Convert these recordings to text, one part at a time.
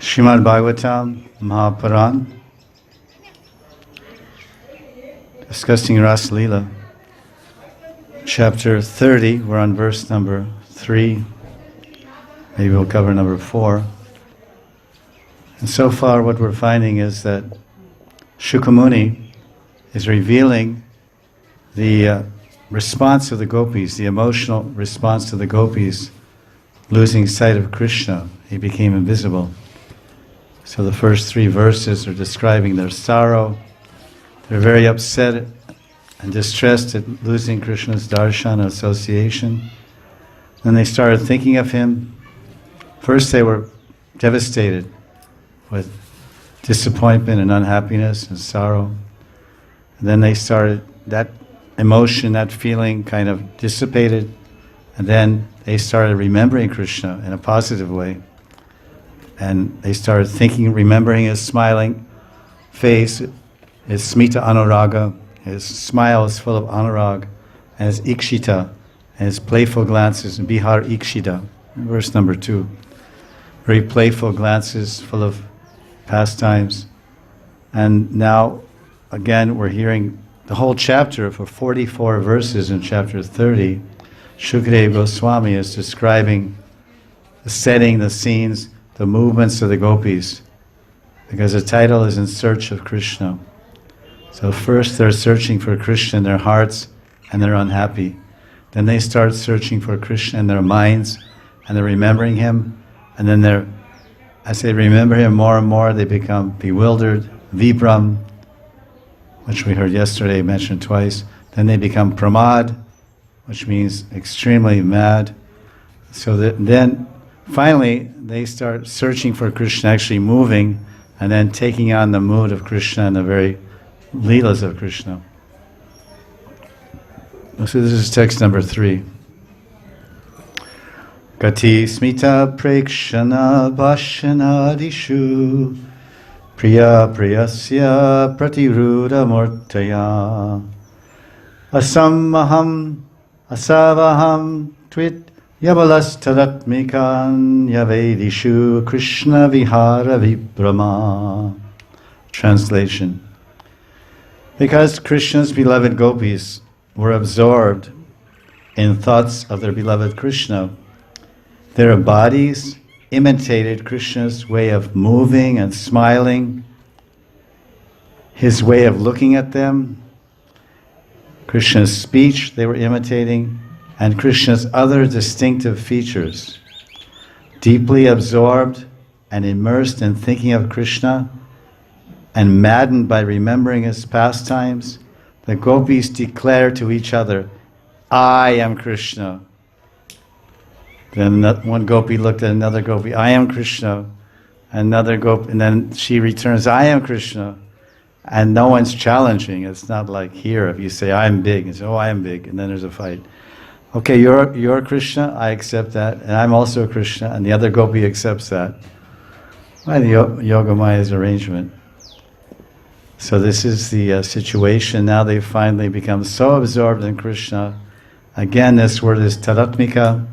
Srimad Bhagavatam, Mahapuran, discussing Rasa Lila, chapter 30, we're on verse number 3, maybe we'll cover number 4. And so far what we're finding is that Shukamuni is revealing the response of the gopis, the emotional response to the gopis, losing sight of Krishna. He became invisible. So the first 3 verses are describing their sorrow. They're very upset and distressed at losing Krishna's darshan association. Then they started thinking of him. First they were devastated with disappointment and unhappiness and sorrow. And then they started, that emotion, that feeling kind of dissipated, and then they started remembering Krishna in a positive way. And they started thinking, remembering his smiling face, his smita anuraga, his smile is full of anurag, and his ikshita, and his playful glances, bihar ikshita, verse number 2. Very playful glances, full of pastimes. And now, again, we're hearing the whole chapter for 44 verses in chapter 30. Shukadeva Goswami is describing the setting, the scenes, the movements of the gopis, because the title is In Search of Krishna. So first they're searching for Krishna in their hearts and they're unhappy. Then they start searching for Krishna in their minds and they're remembering him, and then as they remember him more and more, they become bewildered, vibram, which we heard yesterday mentioned twice. Then they become pramad, which means extremely mad. So then finally they start searching for Krishna, actually moving, and then taking on the mood of Krishna and the very Leelas of Krishna. So this is text number 3. Gati smita prekshana bhashanadishu priya priyasya pratiruda murtaya asammaham asavaham twit yabalas-tadatmikan yavedishu Krishna vihara vibrama. Translation. Because Krishna's beloved gopis were absorbed in thoughts of their beloved Krishna, their bodies imitated Krishna's way of moving and smiling, his way of looking at them, Krishna's speech they were imitating, and Krishna's other distinctive features. Deeply absorbed and immersed in thinking of Krishna and maddened by remembering his pastimes, the gopis declare to each other, I am Krishna. Then one gopi looked at another gopi, I am Krishna. Another gopi, and then she returns, I am Krishna. And no one's challenging. It's not like here, if you say, I'm big, and say, oh, I am big, and then there's a fight. Okay, you're Krishna, I accept that, and I'm also Krishna, and the other gopi accepts that. By the Yogamaya's arrangement. So this is the situation. Now they've finally become so absorbed in Krishna. Again, this word is tadatmika,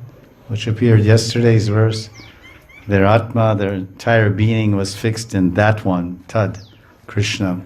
which appeared yesterday's verse. Their atma, their entire being was fixed in that one, tad, Krishna.